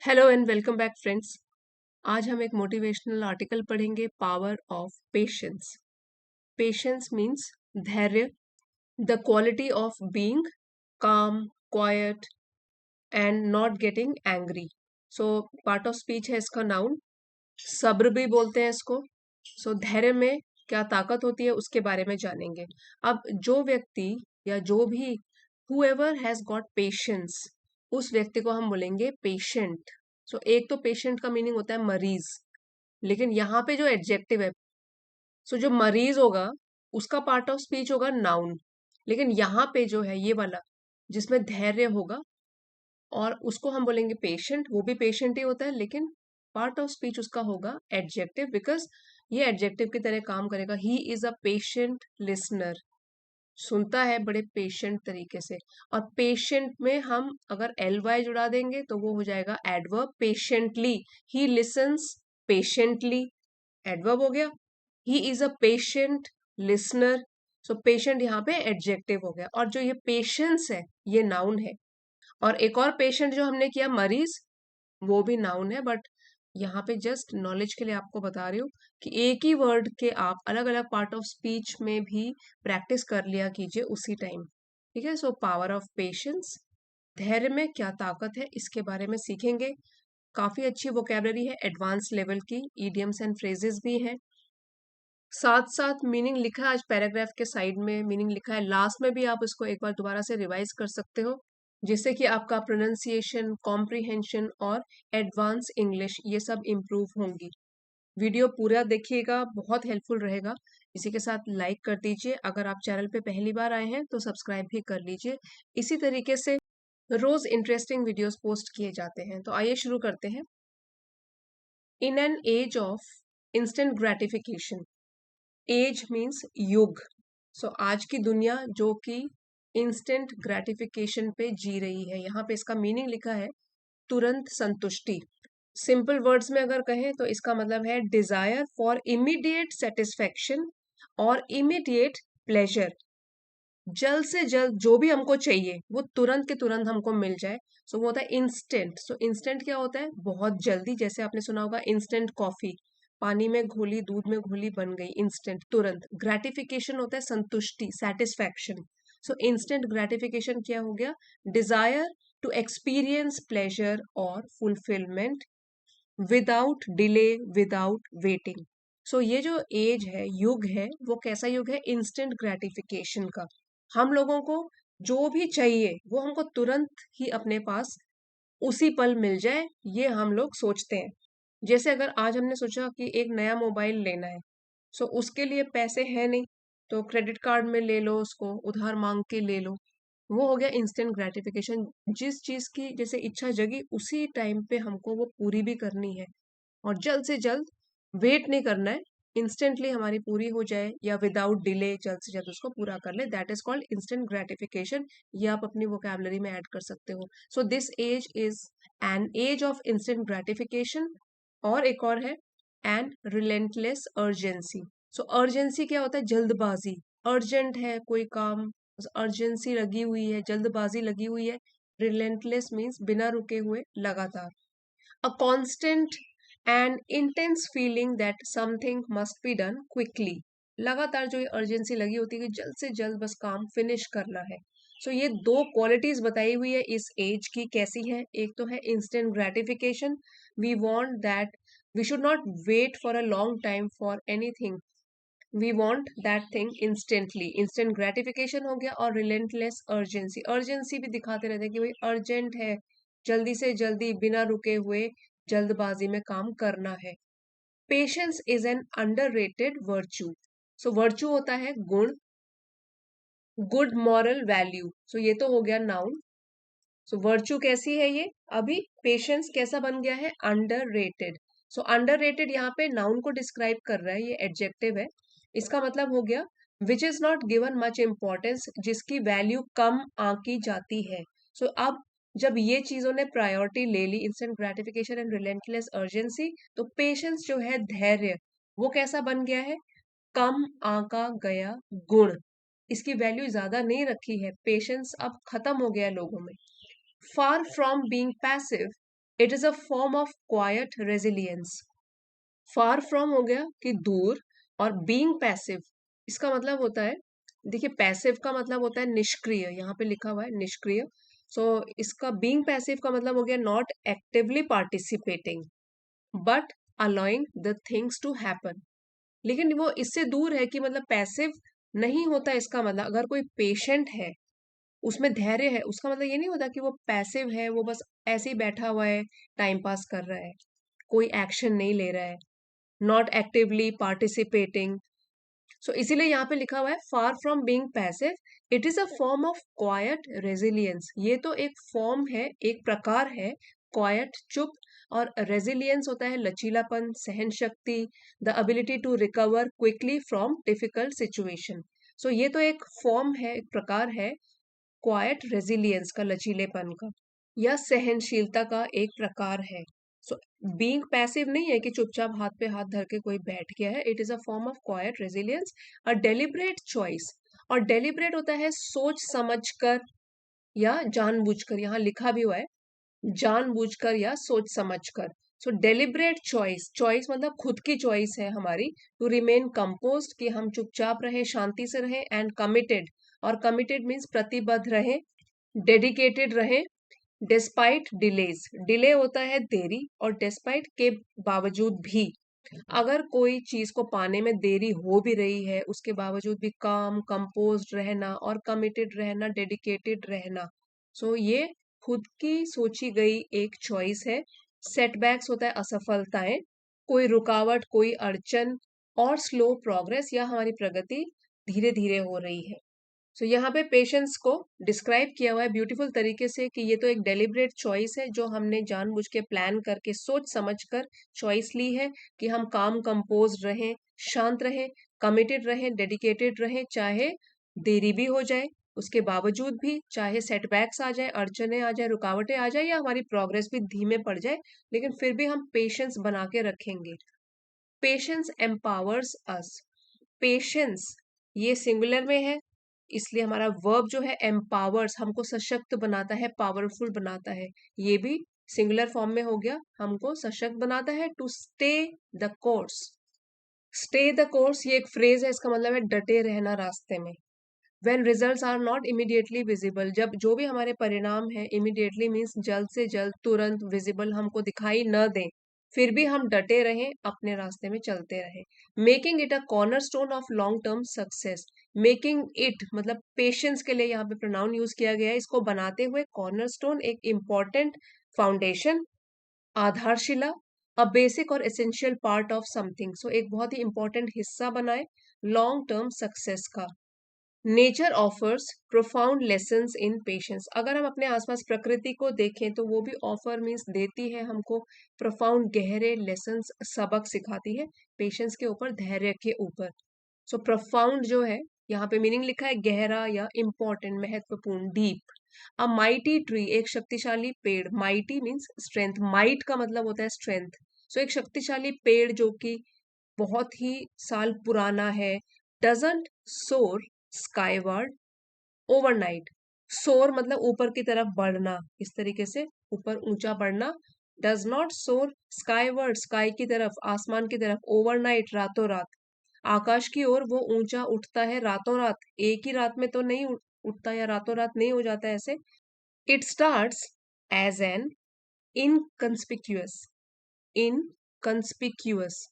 Hello and welcome back friends. आज हम एक मोटिवेशनल आर्टिकल पढ़ेंगे, power of patience. Patience means धैर्य, the quality of being calm, quiet and not getting angry. So part of speech है इसका noun. सब्र भी बोलते हैं इसको। धैर्य में क्या ताकत होती है उसके बारे में जानेंगे। अब जो व्यक्ति या जो भी whoever has got patience, उस व्यक्ति को हम बोलेंगे पेशेंट। एक तो पेशेंट का मीनिंग होता है मरीज, लेकिन यहाँ पे जो एडजेक्टिव है, जो मरीज होगा उसका पार्ट ऑफ स्पीच होगा नाउन, लेकिन यहाँ पे जो है ये वाला जिसमें धैर्य होगा और उसको हम बोलेंगे पेशेंट। वो भी पेशेंट ही होता है, लेकिन पार्ट ऑफ स्पीच उसका होगा एडजेक्टिव, बिकॉज ये एडजेक्टिव की तरह काम करेगा। He is a patient listener, सुनता है बड़े पेशेंट तरीके से। और पेशेंट में हम अगर एल वाई जुड़ा देंगे तो वो हो जाएगा एडवर्ब पेशेंटली। ही लिसन्स पेशेंटली, एडवर्ब हो गया। He is a patient listener, patient यहाँ पे एडजेक्टिव हो गया। और जो ये पेशेंस है ये नाउन है। और एक और पेशेंट जो हमने किया मरीज, वो भी नाउन है, बट यहाँ पे जस्ट नॉलेज के लिए आपको बता रही हूँ कि एक ही वर्ड के आप अलग अलग पार्ट ऑफ स्पीच में भी प्रैक्टिस कर लिया कीजिए उसी टाइम। ठीक है। पावर ऑफ पेशेंस, धैर्य में क्या ताकत है, इसके बारे में सीखेंगे। काफी अच्छी वोकेबलरी है, एडवांस लेवल की, ईडियम्स एंड फ्रेजेस भी हैं। साथ साथ मीनिंग लिखा है, आज पैराग्राफ के साइड में मीनिंग लिखा है, लास्ट में भी आप इसको एक बार दोबारा से रिवाइज कर सकते हो, जिससे कि आपका प्रोनाउंसिएशन, कॉम्प्रिहेंशन और एडवांस इंग्लिश ये सब इम्प्रूव होंगी। वीडियो पूरा देखिएगा, बहुत हेल्पफुल रहेगा। इसी के साथ लाइक कर दीजिए। अगर आप चैनल पे पहली बार आए हैं तो सब्सक्राइब भी कर लीजिए। इसी तरीके से रोज इंटरेस्टिंग वीडियोस पोस्ट किए जाते हैं। तो आइए शुरू करते हैं। In an age of instant gratification, age means युग। आज की दुनिया जो कि इंस्टेंट ग्रेटिफिकेशन पे जी रही है, यहाँ पे इसका मीनिंग लिखा है तुरंत संतुष्टि। सिंपल वर्ड्स में अगर कहें तो इसका मतलब है डिजायर फॉर इमीडिएट सेटिस्फेक्शन और इमीडिएट प्लेजर। जल्द से जल्द जो भी हमको चाहिए वो तुरंत के तुरंत हमको मिल जाए। वो होता है इंस्टेंट। इंस्टेंट क्या होता है? बहुत जल्दी। जैसे आपने सुना होगा इंस्टेंट कॉफी, पानी में घोली दूध में घोली बन गई, इंस्टेंट, तुरंत। ग्रेटिफिकेशन होता है संतुष्टि, सेटिस्फैक्शन। इंस्टेंट ग्रेटिफिकेशन क्या हो गया? डिजायर टू एक्सपीरियंस प्लेजर और fulfilment without delay, without waiting. ये जो एज है, युग है, वो कैसा युग है? इंस्टेंट ग्रेटिफिकेशन का। हम लोगों को जो भी चाहिए वो हमको तुरंत ही अपने पास उसी पल मिल जाए, ये हम लोग सोचते हैं। जैसे अगर आज हमने सोचा कि एक नया मोबाइल लेना है, उसके लिए पैसे है नहीं, तो क्रेडिट कार्ड में ले लो, उसको उधार मांग के ले लो। वो हो गया इंस्टेंट ग्रेटिफिकेशन। जिस चीज की जैसे इच्छा जगी उसी टाइम पे हमको वो पूरी भी करनी है, और जल्द से जल्द, वेट नहीं करना है, इंस्टेंटली हमारी पूरी हो जाए, या विदाउट डिले जल्द से जल्द उसको पूरा कर ले, that is called instant gratification. ये आप अपनी वोकैबुलरी में ऐड कर सकते हो। This age is an age of instant gratification. और एक और है एंड रिलेंटलेस अर्जेंसी। अर्जेंसी क्या होता है? जल्दबाजी। अर्जेंट है कोई काम, अर्जेंसी लगी हुई है, जल्दबाजी लगी हुई है। रिलेंटलेस मीन्स बिना रुके हुए, लगातार। A constant and intense feeling that something must be done quickly। लगातार जो ये अर्जेंसी लगी होती है कि जल्द से जल्द बस काम फिनिश करना है। ये दो क्वालिटीज बताई हुई है इस एज की, कैसी है? एक तो है instant gratification. We want that, we should not wait for a long time for anything, we want that thing instantly, instant gratification हो गया। और रिलेंटलेस अर्जेंसी, अर्जेंसी भी दिखाते रहते हैं कि भाई अर्जेंट है, जल्दी से जल्दी बिना रुके हुए जल्दबाजी में काम करना है। Patience is an underrated virtue. Virtue होता है गुण, गुड मॉरल वैल्यू। ये तो हो गया नाउन। वर्च्यू कैसी है ये? अभी पेशेंस कैसा बन गया है? अंडररेटेड। अंडररेटेड यहाँ पे नाउन को डिस्क्राइब कर रहा है, ये एडजेक्टिव है। इसका मतलब हो गया विच is not given much importance, जिसकी वैल्यू कम आंकी जाती है। अब जब ये चीजों ने प्रायोरिटी ले ली, instant gratification and relentless urgency, तो पेशेंस जो है, धैर्य, वो कैसा बन गया है? कम आंका गया गुण। इसकी वैल्यू ज्यादा नहीं रखी है, पेशेंस अब खत्म हो गया लोगों में। Far from being passive, it is a form of quite resilience. Far from हो गया कि दूर, और बीइंग पैसिव इसका मतलब होता है, देखिए पैसिव का मतलब होता है निष्क्रिय, यहाँ पे लिखा हुआ है निष्क्रिय। सो इसका बीइंग पैसिव का मतलब हो गया not actively participating but allowing the things to happen. लेकिन वो इससे दूर है कि मतलब पैसिव नहीं होता, इसका मतलब अगर कोई पेशेंट है उसमें धैर्य है, उसका मतलब ये नहीं होता कि वो पैसिव है, वो बस ऐसे ही बैठा हुआ है, टाइम पास कर रहा है, कोई एक्शन नहीं ले रहा है, नॉट एक्टिवली पार्टिसिपेटिंग। सो इसीलिए यहाँ पे लिखा हुआ है far from being passive, it is a form of quite resilience. ये तो एक फॉर्म है, एक प्रकार है, क्वाइट चुप, और रेजिलियंस होता है लचीलापन, सहन शक्ति, the ability to recover quickly from difficult situation. So ये तो एक फॉर्म है, एक प्रकार है क्वाइट रेजिलियंस का, लचीलेपन का, या सहनशीलता का एक प्रकार है। सो बीइंग पैसिव नहीं है कि चुपचाप हाथ पे हाथ धर के कोई बैठ गया है, it is a form of quite resilience, a deliberate choice. और डेलिब्रेट होता है सोच समझकर या जानबूझकर, यहाँ लिखा भी हुआ है जानबूझकर या सोच समझकर। सो डेलिब्रेट चॉइस, चॉइस मतलब खुद की चॉइस है हमारी, टू रिमेन कंपोज्ड कि हम चुपचाप रहे, शांति से रहे, एंड कमिटेड, और कमिटेड मीन्स प्रतिबद्ध रहे, डेडिकेटेड रहे, डिस्पाइट डिलेज, डिले होता है देरी, और डिस्पाइट के बावजूद भी, अगर कोई चीज को पाने में देरी हो भी रही है उसके बावजूद भी काम कंपोज्ड रहना, और कमिटेड रहना, डेडिकेटेड रहना। सो ये खुद की सोची गई एक चॉइस है। सेटबैक्स होता है असफलताएं, कोई रुकावट, कोई अड़चन, और स्लो प्रोग्रेस या हमारी प्रगति धीरे धीरे हो रही है। सो यहाँ पे पेशेंस को डिस्क्राइब किया हुआ है ब्यूटीफुल तरीके से कि ये तो एक डेलिब्रेट चॉइस है जो हमने जानबूझ के प्लान करके सोच समझ कर चॉइस ली है कि हम काम कंपोज रहें, शांत रहें, कमिटेड रहें, डेडिकेटेड रहें, चाहे देरी भी हो जाए उसके बावजूद भी, चाहे सेटबैक्स आ जाए, अड़चने आ जाए, रुकावटें आ जाए, या हमारी प्रोग्रेस भी धीमे पड़ जाए, लेकिन फिर भी हम पेशेंस बना के रखेंगे। पेशेंस एम्पावर्स अस। पेशेंस ये सिंगुलर में है, इसलिए हमारा वर्ब जो है एम्पावर्स, हमको सशक्त बनाता है, पावरफुल बनाता है। ये भी सिंगुलर फॉर्म में हो गया, हमको सशक्त बनाता है। To stay the course, stay the course ये एक फ्रेज है, इसका मतलब है डटे रहना रास्ते में। When result are not immediately visible, जब जो भी हमारे परिणाम है, इमीडिएटली मीन्स जल्द से जल्द, तुरंत, विजिबल हमको दिखाई न दें, फिर भी हम डटे रहें, अपने रास्ते में चलते रहें। Making it a corner stone of long term success. Making it मतलब पेशेंस के लिए यहाँ पे प्रोनाउन यूज किया गया है, इसको बनाते हुए, कॉर्नर स्टोन एक इम्पॉर्टेंट फाउंडेशन, आधारशिला, अ बेसिक और एसेंशियल पार्ट ऑफ समथिंग। सो एक बहुत ही इंपॉर्टेंट हिस्सा बनाए लॉन्ग टर्म सक्सेस का। Nature offers profound lessons in patience. अगर हम अपने आसपास प्रकृति को देखें तो वो भी ऑफर मीन्स देती है हमको प्रोफाउंड, गहरे लेसन्स, सबक सिखाती है पेशेंस के ऊपर, धैर्य के ऊपर। सो प्रोफाउंड जो है यहाँ पे मीनिंग लिखा है गहरा या इम्पोर्टेंट, महत्वपूर्ण, डीप। अ माइटी ट्री एक शक्तिशाली पेड़, माइटी मीन्स स्ट्रेंथ, माइट का मतलब होता है स्ट्रेंथ। सो एक शक्तिशाली पेड़ जो कि बहुत ही साल पुराना है, डजंट सोर स्काईवर्ड ओवरनाइट। सोर मतलब ऊपर की तरफ बढ़ना, इस तरीके से ऊपर ऊंचा बढ़ना। डज नॉट सोर स्काईवर्ड, स्काई की तरफ, आसमान की तरफ, ओवरनाइट रातों रात, आकाश की ओर वो ऊंचा उठता है रातों रात, एक ही रात में तो नहीं उठता, या रातों रात नहीं हो जाता ऐसे। It starts as an inconspicuous, inconspicuous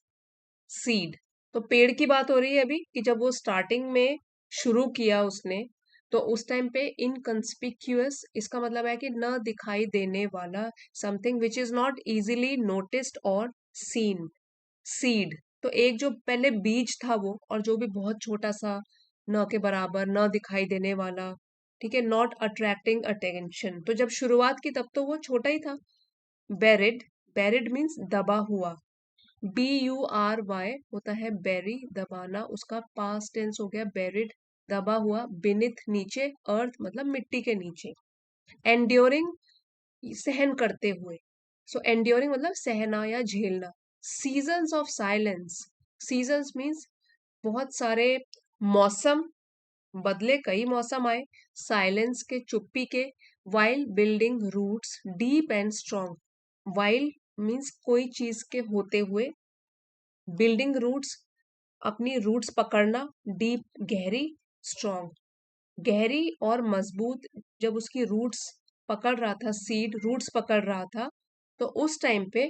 seed. तो पेड़ की बात हो रही है अभी कि जब वो स्टार्टिंग में शुरू किया उसने, तो उस टाइम पे इनकंस्पिक्यूअस इसका मतलब है कि न दिखाई देने वाला, something which is not easily noticed और सीन। सीड तो एक जो पहले बीज था वो, और जो भी बहुत छोटा सा, न के बराबर, न दिखाई देने वाला, ठीक है, नॉट अट्रैक्टिंग अटेंशन। तो जब शुरुआत की तब तो वो छोटा ही था। बेरिड, बेरिड मीन्स दबा हुआ, BURY होता है बेरी, दबाना, उसका पास्ट टेंस हो गया बेरिड, दबा हुआ। बिनिथ नीचे, अर्थ मतलब मिट्टी के नीचे। एंड्योरिंग सहन करते हुए, सो एंड्योरिंग मतलब सहना या झेलना। Seasons of silence, seasons means बहुत सारे मौसम बदले, कई मौसम आए, साइलेंस के, चुप्पी के। While building roots deep and strong, while means कोई चीज के होते हुए, बिल्डिंग रूट्स अपनी रूट्स पकड़ना, डीप गहरी, स्ट्रॉन्ग गहरी और मजबूत। जब उसकी रूट्स पकड़ रहा था, सीड रूट्स पकड़ रहा था, तो उस टाइम पे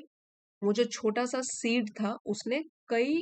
वो जो छोटा सा सीड था उसने कई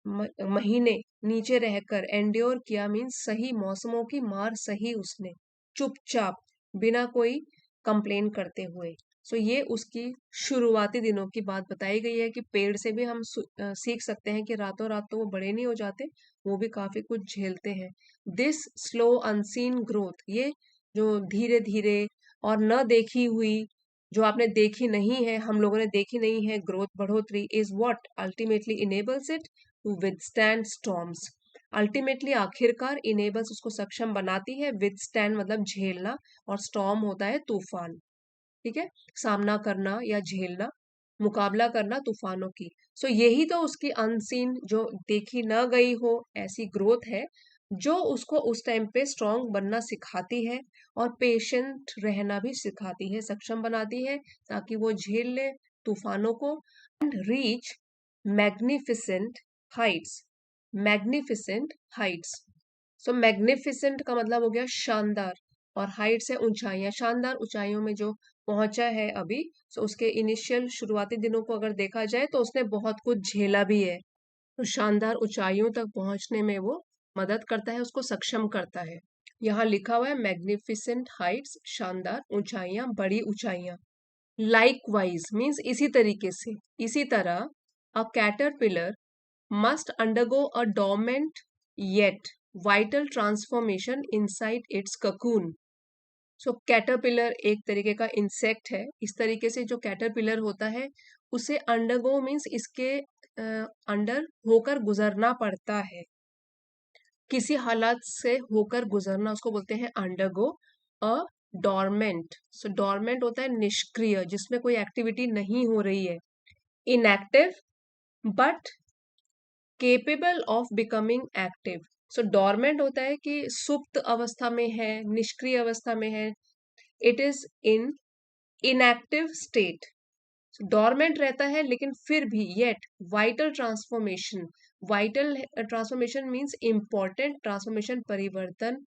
महीने नीचे रहकर एंड्योर किया, मीन्स सही मौसमों की मार सही उसने, चुपचाप, बिना कोई कंप्लेन करते हुए। सो ये उसकी शुरुआती दिनों की बात बताई गई है कि पेड़ से भी हम सीख सकते हैं कि रातों रात तो वो बड़े नहीं हो जाते, वो भी काफी कुछ झेलते हैं। दिस स्लो अनसीन ग्रोथ, ये जो धीरे धीरे और न देखी हुई, जो आपने देखी नहीं है, हम लोगों ने देखी नहीं है ग्रोथ, बढ़ोतरी, is what ultimately enables it to withstand storms. Ultimately आखिरकार इनेबल्स उसको सक्षम बनाती है, विदस्टैंड मतलब झेलना, और स्टॉर्म होता है तूफान, ठीक है, सामना करना या झेलना, मुकाबला करना तूफानों की। सो यही तो उसकी अनसीन, जो देखी न गई हो ऐसी ग्रोथ है, जो उसको उस टाइम पे स्ट्रांग बनना सिखाती है और पेशेंट रहना भी सिखाती है, सक्षम बनाती है, ताकि वो झेल ले तूफानों को and reach magnificent Heights. Magnificent Heights, so magnificent का मतलब हो गया शानदार, और हाइट्स है ऊंचाइयां, शानदार ऊंचाइयों में जो पहुंचा है अभी। सो उसके इनिशियल शुरुआती दिनों को अगर देखा जाए तो उसने बहुत कुछ झेला भी है, तो शानदार ऊंचाइयों तक पहुंचने में वो मदद करता है, उसको सक्षम करता है। यहाँ लिखा हुआ है मैग्निफिसेंट हाइट्स, शानदार ऊंचाइयां, बड़ी ऊंचाइयां। लाइकवाइज मीन्स इसी तरीके से, इसी तरह, अ caterpillar must undergo a dormant yet vital transformation inside its cocoon. So caterpillar एक तरीके का इंसेक्ट है। इस तरीके से जो कैटरपिलर होता है उसे अंडरगो मीन्स इसके अंडर होकर गुजरना पड़ता है, किसी हालात से होकर गुजरना, उसको बोलते हैं undergo. A dormant, so dormant होता है निष्क्रिय, जिसमें कोई एक्टिविटी नहीं हो रही है। Inactive but capable of becoming active, so dormant होता है कि सुप्त अवस्था में है, निष्क्रिय अवस्था में है। It is in inactive state, dormant रहता है लेकिन फिर भी yet vital transformation, vital transformation means important transformation, परिवर्तन,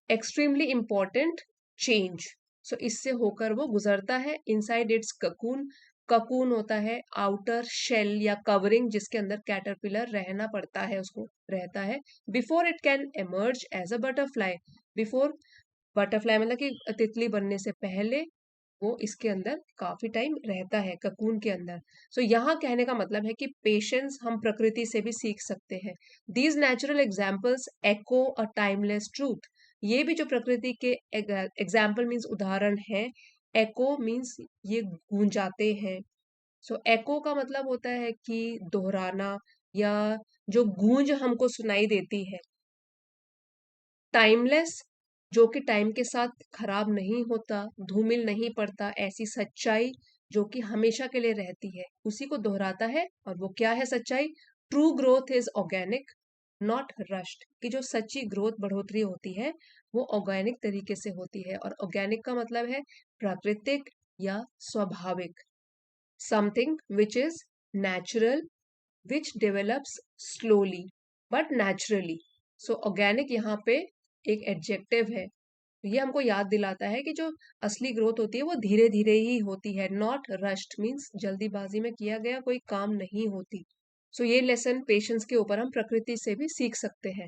एक्सट्रीमली इंपॉर्टेंट चेंज। सो इससे होकर वो गुजरता है इनसाइड इट्स ककून। ककून होता है आउटर शेल या कवरिंग, जिसके अंदर कैटरपिलर रहना पड़ता है, उसको रहता है। Before it can emerge as a butterfly, before, butterfly मतलब कि तितली बनने से पहले वो इसके अंदर काफी टाइम रहता है, ककून के अंदर। सो यहाँ कहने का मतलब है कि पेशेंस हम प्रकृति से भी सीख सकते हैं। These natural examples echo a timeless truth, ये भी जो प्रकृति के एग्जाम्पल मीन्स उदाहरण है, एको मीन्स ये गूंजाते हैं। सो एको का मतलब होता है कि दोहराना, या जो गूंज हमको सुनाई देती है। टाइमलेस, जो कि टाइम के साथ खराब नहीं होता, धूमिल नहीं पड़ता, ऐसी सच्चाई जो कि हमेशा के लिए रहती है, उसी को दोहराता है। और वो क्या है सच्चाई? True growth is organic not rushed, कि जो सच्ची ग्रोथ बढ़ोतरी होती है वो ऑर्गेनिक तरीके से होती है, और ऑर्गेनिक का मतलब है प्राकृतिक या स्वाभाविक, something which is natural, which develops slowly but naturally. So organic यहाँ पे एक एडजेक्टिव है, ये हमको याद दिलाता है कि जो असली ग्रोथ होती है वो धीरे धीरे ही होती है, नॉट रश्ड मीन्स जल्दीबाजी में किया गया कोई काम नहीं होती। सो ये लेसन पेशेंस के ऊपर हम प्रकृति से भी सीख सकते हैं।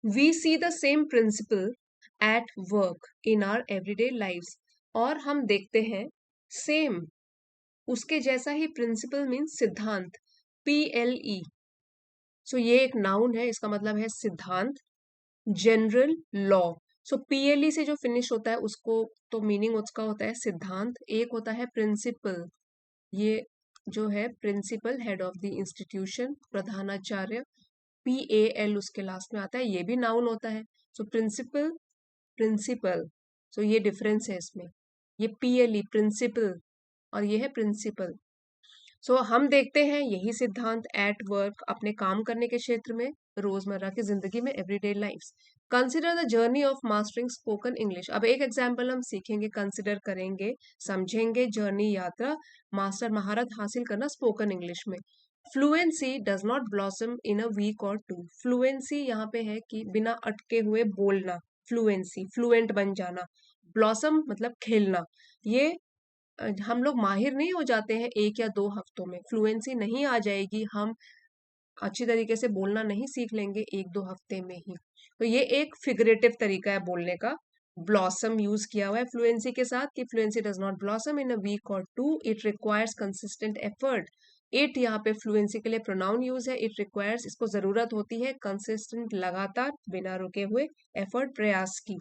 We see the same principle at work in our everyday lives, और हम देखते हैं सेम, उसके जैसा ही प्रिंसिपल मीन्स सिद्धांत, PLE। सो ये एक नाउन है, इसका मतलब है सिद्धांत, जनरल लॉ। सो PLE से जो फिनिश होता है उसको, तो मीनिंग उसका होता है सिद्धांत। एक होता है प्रिंसिपल, ये जो है principle, head of the institution, प्रधानाचार्य, PAL उसके लास्ट में आता है, ये भी नाउन होता है। सो प्रिंसिपल, प्रिंसिपल, सो ये डिफरेंस है इसमें, ये PLE प्रिंसिपल और ये है प्रिंसिपल। सो हम देखते हैं यही सिद्धांत एट वर्क, अपने काम करने के क्षेत्र में, रोजमर्रा की जिंदगी में, everyday life. Consider the journey of mastering spoken English. अब एक एग्जाम्पल हम सीखेंगे, कंसिडर करेंगे, समझेंगे जर्नी यात्रा, मास्टर महारत हासिल करना स्पोकन इंग्लिश में। Fluency does not blossom in a week और टू। फ्लुएंसी यहाँ पे है कि बिना अटके हुए बोलना, फ्लुएंसी, फ्लुएंट बन जाना। ब्लॉसम मतलब खिलना। ये हम लोग माहिर नहीं हो जाते हैं 1 या 2 हफ्तों में, फ्लुएंसी नहीं आ जाएगी, हम अच्छी तरीके से बोलना नहीं सीख लेंगे 1-2 हफ्ते में ही। तो ये एक फिगरेटिव तरीका है बोलने का। ब्लॉसम यूज किया हुआ है फ्लुएंसी के साथ कि fluency does not blossom in a week और two, it requires consistent effort. It यहाँ पे फ्लुएंसी के लिए प्रोनाउन यूज है, इट रिक्वायर्स, इसको जरूरत होती है, कंसिस्टेंट लगातार बिना रुके हुए, एफर्ट प्रयास की,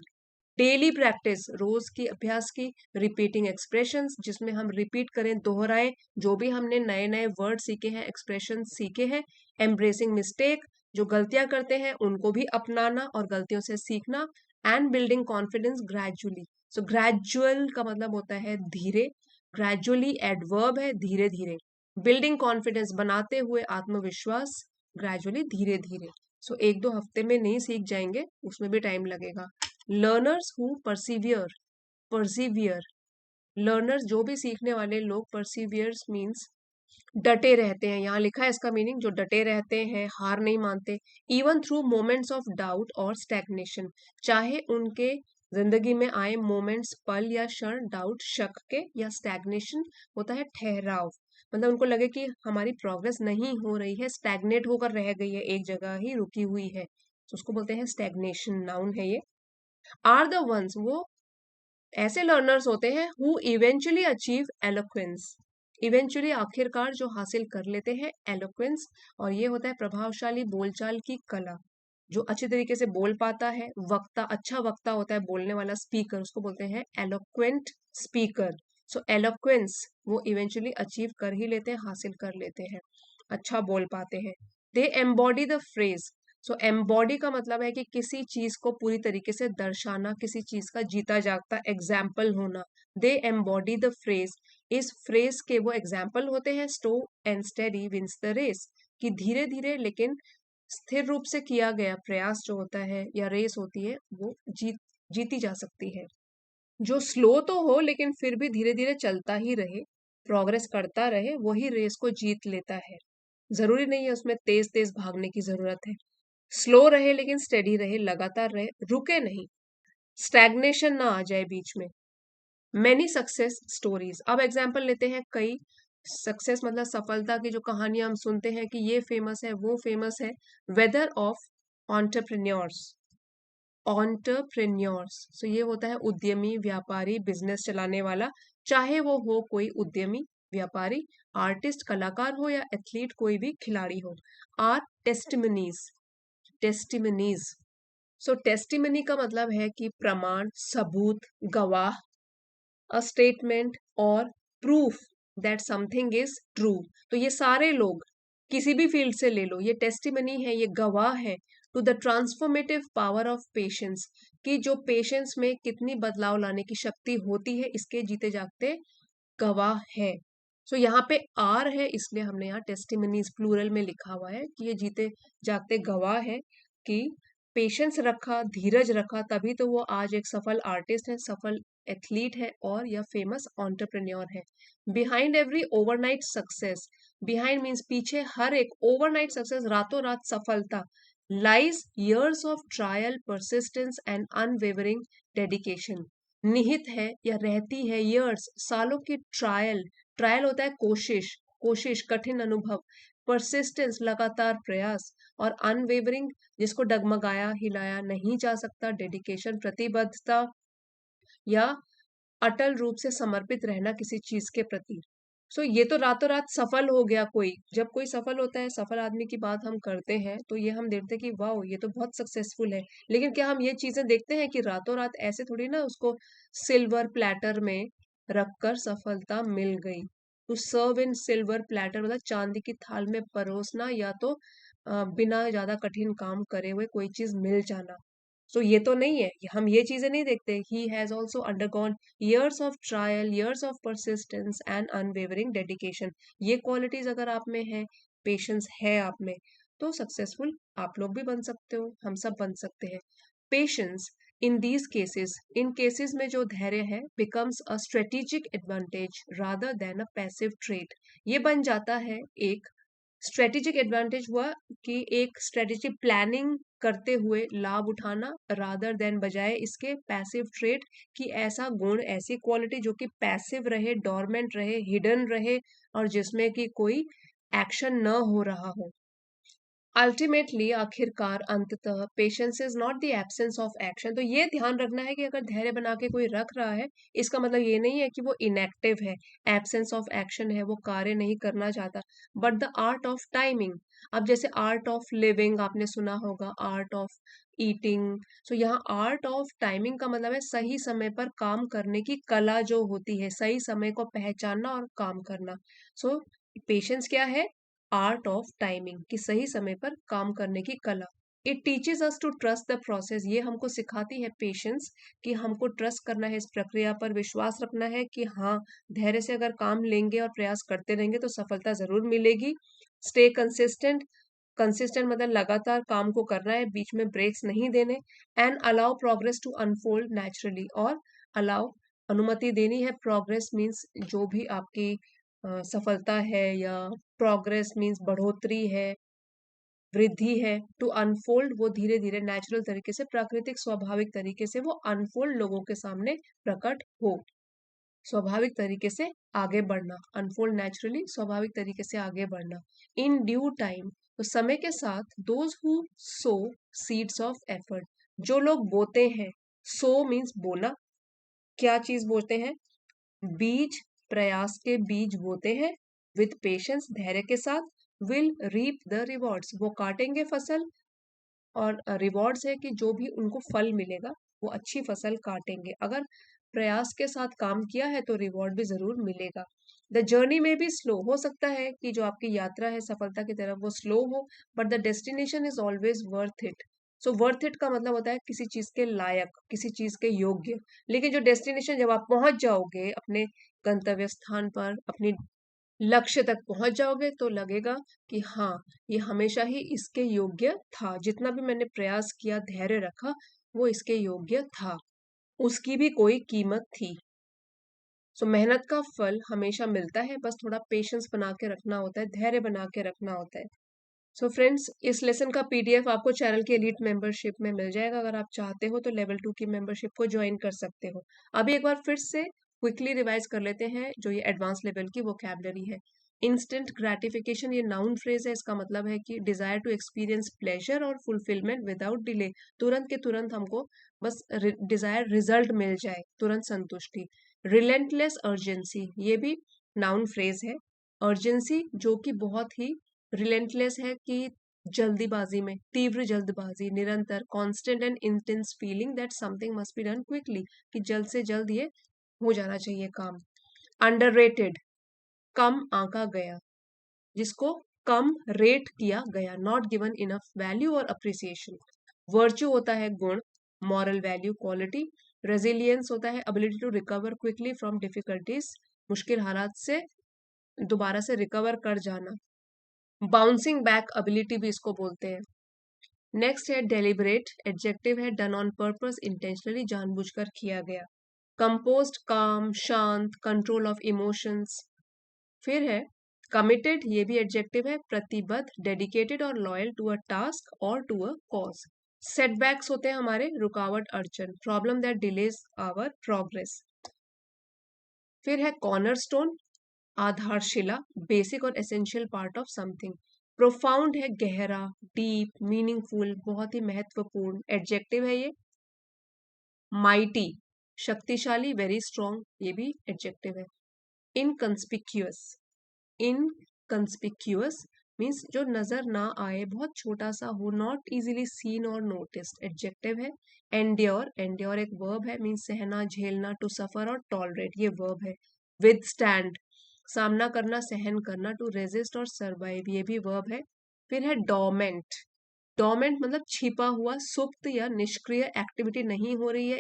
डेली प्रैक्टिस रोज की अभ्यास की, रिपीटिंग एक्सप्रेशंस जिसमें हम रिपीट करें, दोहराएं जो भी हमने नए नए वर्ड सीखे हैं, एक्सप्रेशन सीखे हैं, एम्ब्रेसिंग मिस्टेक जो गलतियां करते हैं उनको भी अपनाना और गलतियों से सीखना, and building confidence gradually. So gradual का मतलब होता है धीरे, ग्रेजुअली एडवर्ब है धीरे धीरे, बिल्डिंग कॉन्फिडेंस बनाते हुए आत्मविश्वास, ग्रेजुअली धीरे धीरे। सो 1-2 हफ्ते में नहीं सीख जाएंगे, उसमें भी टाइम लगेगा। Learners who persevere, persevere, learners जो भी सीखने वाले लोग, परसिवियर्स मीन्स डटे रहते हैं, यहाँ लिखा है इसका मीनिंग, जो डटे रहते हैं, हार नहीं मानते, even through moments of doubt और स्टैग्नेशन, चाहे उनके जिंदगी में आए मोमेंट्स, पल या क्षण डाउट, शक के, या स्टैग्नेशन होता है ठहराव, मतलब उनको लगे कि हमारी प्रोग्रेस नहीं हो रही है, स्टैग्नेट होकर रह गई है, एक जगह ही रुकी हुई है, तो उसको बोलते हैं स्टैग्नेशन, नाउन है ये। आर द वंस, वो ऐसे लर्नर्स होते हैं who eventually achieve eloquence, eventually आखिरकार जो हासिल कर लेते हैं एलोक्वेंस, और ये होता है प्रभावशाली बोलचाल की कला, जो अच्छे तरीके से बोल पाता है, वक्ता, अच्छा वक्ता होता है बोलने वाला, स्पीकर, उसको बोलते हैं एलोक्वेंट स्पीकर। सो एलोक्वेंस वो इवेंचुअली अचीव कर ही लेते हैं, हासिल कर लेते हैं, अच्छा बोल पाते हैं। They embody the phrase, so embody का मतलब है कि किसी चीज को पूरी तरीके से दर्शाना, किसी चीज का जीता जागता एग्जाम्पल होना। दे एम्बॉडी द फ्रेज, इस फ्रेज के वो एग्जाम्पल होते हैं। Slow and steady wins the race, कि धीरे धीरे लेकिन स्थिर रूप से किया गया प्रयास जो होता है या रेस होती है वो जीती जा सकती है। जो स्लो तो हो लेकिन फिर भी धीरे धीरे चलता ही रहे, प्रोग्रेस करता रहे, वही रेस को जीत लेता है। जरूरी नहीं है उसमें तेज तेज भागने की जरूरत है, स्लो रहे लेकिन स्टेडी रहे, लगातार रहे, रुके नहीं, स्टैग्नेशन ना आ जाए बीच में। मैनी सक्सेस स्टोरीज, अब एग्जाम्पल लेते हैं कई, सक्सेस मतलब सफलता की जो कहानियां हम सुनते हैं कि ये फेमस है वो फेमस है, वेदर ऑफ ऑन्टरप्रेन्योर्स, ऑन्टरप्रेन्योर्स, सो ये होता है उद्यमी, व्यापारी, बिजनेस चलाने वाला, चाहे वो हो कोई उद्यमी, व्यापारी, आर्टिस्ट, कलाकार हो, या एथलीट, कोई भी खिलाड़ी हो। Are testimonies, testimonies, so testimony का मतलब है कि प्रमाण, सबूत, गवाह, a statement or proof that something is true. तो ये सारे लोग किसी भी फील्ड से ले लो, ये टेस्टिमनी है, ये गवाह है to the transformative power of patience, कि जो पेशेंस में कितनी बदलाव लाने की शक्ति होती है, इसके जीते जागते गवाह है। सो यहाँ पे आर है इसलिए हमने यहाँ टेस्टिमनीज प्लूरल में लिखा हुआ है कि ये जीते जागते गवाह है कि पेशेंस रखा, धीरज रखा, तभी तो वो आज एक सफल आर्टिस्ट है, सफल एथलीट है, और यह फेमस एंटरप्रेन्योर है। Behind every overnight success, behind means पीछे, हर एक ओवरनाइट सक्सेस, रातों रात सफलता, lies years of trial, persistence and unwavering dedication, निहित है या रहती है years, सालों की ट्रायल, ट्रायल होता है कोशिश, कोशिश, कठिन अनुभव, परसिस्टेंस, लगातार प्रयास, और अनवेवरिंग जिसको डगमगाया हिलाया नहीं जा सकता, डेडिकेशन, प्रतिबद्धता या अटल रूप से समर्पित रहना किसी चीज के प्रति। सो ये तो रातों रात सफल हो गया कोई, जब कोई सफल होता है, सफल आदमी की बात हम करते हैं तो ये हम देखते हैं कि वाह ये तो बहुत सक्सेसफुल है, लेकिन क्या हम ये चीजें देखते हैं कि रातों रात ऐसे थोड़ी ना उसको सिल्वर प्लेटर में रखकर सफलता मिल गई। To serve in silver platter मतलब चांदी की थाल में परोसना, या तो बिना ज्यादा कठिन काम करे हुए कोई चीज मिल जाना। सो ये तो नहीं है, हम ये चीजें नहीं देखते। He has also undergone years of trial, years of persistence and unwavering dedication, ये क्वालिटीज अगर आप में है, पेशेंस है आप में, तो सक्सेसफुल आप लोग भी बन सकते हो, हम सब बन सकते हैं। Patience in these cases, in cases में जो धैर्य है becomes a strategic advantage rather than a passive trait. ये बन जाता है एक स्ट्रेटेजिक एडवांटेज, हुआ कि एक स्ट्रेटेजिक प्लानिंग करते हुए लाभ उठाना, रादर देन बजाय इसके पैसिव ट्रेट, कि ऐसा गुण ऐसी क्वालिटी जो कि पैसिव रहे, डोरमेंट रहे, हिडन रहे, और जिसमें कि कोई एक्शन न हो रहा हो। अल्टीमेटली, आखिरकार, अंततः, patience is not the absence of action. तो ये ध्यान रखना है कि अगर धैर्य बना के कोई रख रहा है, इसका मतलब ये नहीं है कि वो इनएक्टिव है, एब्सेंस ऑफ एक्शन है, वो कार्य नहीं करना चाहता, but the art of timing. अब जैसे आर्ट ऑफ लिविंग आपने सुना होगा, आर्ट ऑफ ईटिंग। सो यहाँ आर्ट ऑफ टाइमिंग का मतलब है सही समय पर काम करने की कला जो होती है, सही समय को पहचानना और काम करना। सो पेशेंस क्या है? आर्ट ऑफ टाइमिंग, कि सही समय पर काम करने की कला। It teaches us to trust the process, ये हमको सिखाती है पेशेंस, कि हमको ट्रस्ट करना है, इस प्रक्रिया पर विश्वास रखना है कि हाँ, धैर्य से अगर काम लेंगे और प्रयास करते रहेंगे तो सफलता जरूर मिलेगी। स्टे कंसिस्टेंट, कंसिस्टेंट मतलब लगातार काम को करना है, बीच में ब्रेक्स नहीं देने। And allow progress to unfold naturally, और अलाउ, अनुमति देनी है, प्रोग्रेस मीन्स जो भी आपकी सफलता है, या प्रोग्रेस मीन्स बढ़ोतरी है, वृद्धि है, टू अनफोल्ड वो धीरे धीरे नेचुरल तरीके से, प्राकृतिक स्वाभाविक तरीके से वो अनफोल्ड लोगों के सामने प्रकट हो। स्वाभाविक तरीके से आगे बढ़ना, अनफोल्ड नेचुरली, स्वाभाविक तरीके से आगे बढ़ना। इन ड्यू टाइम, तो समय के साथ, those who so seeds of effort, जो लोग बोते हैं, सो मीन्स बोना, क्या चीज बोते हैं? बीज, प्रयास के बीज बोते हैं, विथ पेशेंस, धैर्य के साथ, विल रीप द रिवॉर्ड्स, वो काटेंगे फसल, और रिवॉर्ड्स है कि जो भी उनको फल मिलेगा, वो अच्छी फसल काटेंगे। अगर प्रयास के साथ काम किया है तो रिवॉर्ड भी जरूर मिलेगा। द जर्नी में भी स्लो, हो सकता है कि जो आपकी यात्रा है सफलता की तरफ वो स्लो हो, but the destination is always worth it. So worth it का मतलब होता है किसी चीज के लायक, किसी चीज के योग्य। लेकिन जो डेस्टिनेशन, जब आप पहुंच जाओगे अपने गंतव्य स्थान पर, अपनी लक्ष्य तक पहुंच जाओगे, तो लगेगा कि हाँ, ये हमेशा ही इसके योग्य था, जितना भी मैंने प्रयास किया, धैर्य रखा, वो इसके योग्य था, उसकी भी कोई कीमत थी। सो मेहनत का फल हमेशा मिलता है, बस थोड़ा पेशेंस बना के रखना होता है, धैर्य बना के रखना होता है। सो फ्रेंड्स, इस लेसन का पीडीएफ आपको चैनल की एलीट मेंबरशिप में मिल जाएगा। अगर आप चाहते हो तो लेवल 2 की मेंबरशिप को ज्वाइन कर सकते हो। अभी एक बार फिर से क्विकली रिवाइज कर लेते हैं जो ये एडवांस लेवल की वोकैबुलरी है। इंस्टेंट ग्रेटिफिकेशन, ये नाउन फ्रेज है, इसका मतलब है कि डिजायर टू एक्सपीरियंस प्लेजर और फुलफिलमेंट विदाउट डिले, तुरंत के तुरंत हमको बस डिजायर रिजल्ट मिल जाए, तुरंत संतुष्टि। रिलेंटलेस अर्जेंसी, ये भी नाउन फ्रेज है। अर्जेंसी जो कि बहुत ही रिलेंटलेस है, कि जल्दीबाजी में, तीव्र जल्दबाजी, निरंतर, constant and intense feeling that something must be done quickly, कि जल्द से जल्द ये हो जाना चाहिए काम। अंडररेटेड, कम आंका गया, जिसको कम रेट किया गया, नॉट गिवन इनफ वैल्यू और अप्रिसिएशन। वर्च्यू होता है गुण, मॉरल वैल्यू, क्वालिटी। रेजिलियंस होता है ability to recover quickly from difficulties, मुश्किल हालात से दोबारा से रिकवर कर जाना। बाउंसिंग बैक एबिलिटी भी इसको बोलते हैं। नेक्स्ट है डेलिबरेट, एडजेक्टिव है, डन ऑन पर्पस, इंटेंशनली, जानबूझकर किया गया। कंपोज्ड, काम, शांत, कंट्रोल ऑफ इमोशंस। फिर है कमिटेड, ये भी एडजेक्टिव है, प्रतिबद्ध, डेडिकेटेड और लॉयल टू अ टास्क और टू अ कॉज। सेटबैक्स होते हैं हमारे रुकावट, अड़चन, problem that delays our progress. फिर है कॉर्नरस्टोन, आधारशिला, बेसिक और essential part of something. Profound है गहरा, डीप, मीनिंगफुल, बहुत ही महत्वपूर्ण, एडजेक्टिव है ये। माइटी, शक्तिशाली, वेरी स्ट्रॉन्ग, ये भी एडजेक्टिव है। इनकंस्पिक्यूअस, इनकंस्पिक्यूअस मीन्स जो नजर ना आए, बहुत छोटा सा हो, नॉट इजीली सीन और नोटिस्ड, एडजेक्टिव है। एंड्योर, एंड्योर एक वर्ब है, मीन्स सहना, झेलना, टू सफर और टॉलरेट, ये वर्ब है। विदस्टैंड, सामना करना, सहन करना, टू रेजिस्ट और सर्वाइव, ये भी वर्ब है। फिर है डोमेंट, डोमेंट मतलब छिपा हुआ, सुप्त या निष्क्रिय, एक्टिविटी नहीं हो रही है,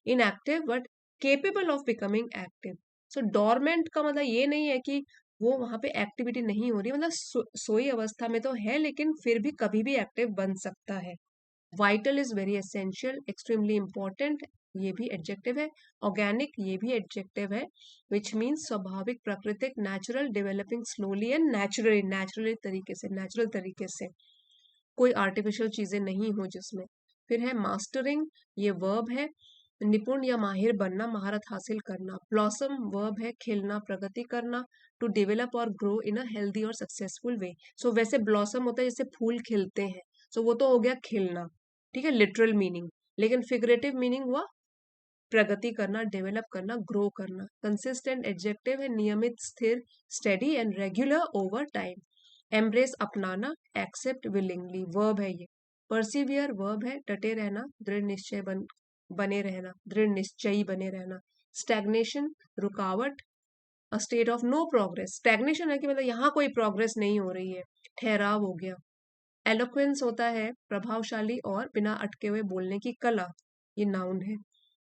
inactive but capable of becoming active. So dormant का मतलब ये नहीं है कि वो वहां पे एक्टिविटी नहीं हो रही, मतलब सोई अवस्था में तो है, लेकिन फिर भी कभी भी एक्टिव बन सकता है। Vital is very essential, extremely important, ये भी एडजेक्टिव है। ऑर्गेनिक ये भी एडजेक्टिव है, विच मीन्स स्वाभाविक, प्राकृतिक, natural, developing slowly and naturally natural तरीके से, कोई आर्टिफिशियल चीजें नहीं हो जिसमें। फिर है मास्टरिंग, ये वर्ब है, निपुण या माहिर बनना, महारत हासिल करना। ब्लॉसम वर्ब है, खिलना, प्रगति करना। टू डेवलप और ग्रो इन अ हेल्दी और सक्सेसफुल वे। सो वैसे ब्लॉसम होता है जैसे फूल खिलते हैं, सो वो तो हो गया खिलना, ठीक है, लिटरल मीनिंग। लेकिन फिगरेटिव मीनिंग हुआ प्रगति करना, डेवलप करना, ग्रो करना। कंसिस्टेंट एडजेक्टिव है, नियमित, स्थिर, steady and regular over time. Embrace अपनाना, एक्सेप्ट विलिंगली, वर्ब है ये। परसिवियर वर्ब है, डटे रहना, बने रहना, दृढ़ निश्चयी बने रहना। स्टैग्नेशन रुकावट, a state of no progress, stagnation है कि मतलब यहाँ कोई प्रोग्रेस नहीं हो रही है, ठहराव हो गया। एलोक्वेंस होता है प्रभावशाली और बिना अटके हुए बोलने की कला, ये नाउन है।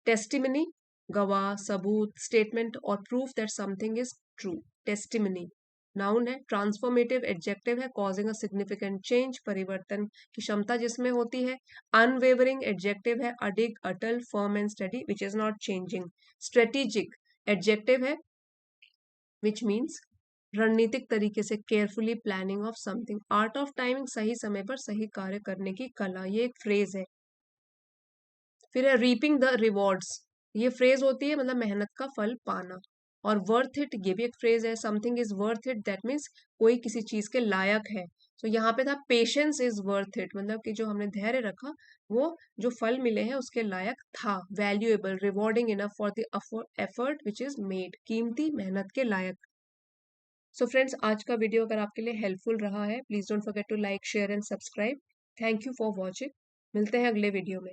टेस्टिमनी गवाह, सबूत, statement or proof that something is true, testimony noun है। ट्रांसफॉर्मेटिव एडजेक्टिव है, कॉजिंग अ सिग्निफिकेंट चेंज, परिवर्तन की क्षमता जिसमें होती है। अनवेवरिंग एडजेक्टिव है, अडिग, अटल, firm and steady, which is not changing. Strategic adjective है, विच मीन्स रणनीतिक तरीके से, carefully planning of something. Art of timing, सही समय पर सही कार्य करने की कला, ये एक फ्रेज है। फिर है रीपिंग द रिवॉर्ड्स, ये फ्रेज होती है मतलब मेहनत का फल पाना। और वर्थ इट, ये भी एक फ्रेज है, something is worth it, that means कोई किसी चीज के लायक है। तो यहाँ पे था पेशेंस इज वर्थ इट, मतलब कि जो हमने धैर्य रखा वो जो फल मिले हैं उसके लायक था। Valuable, rewarding enough for the effort which is made, कीमती, मेहनत के लायक। सो फ्रेंड्स, आज का वीडियो अगर आपके लिए हेल्पफुल रहा है, please don't forget to like, share and subscribe. Thank you for watching, मिलते हैं अगले वीडियो में।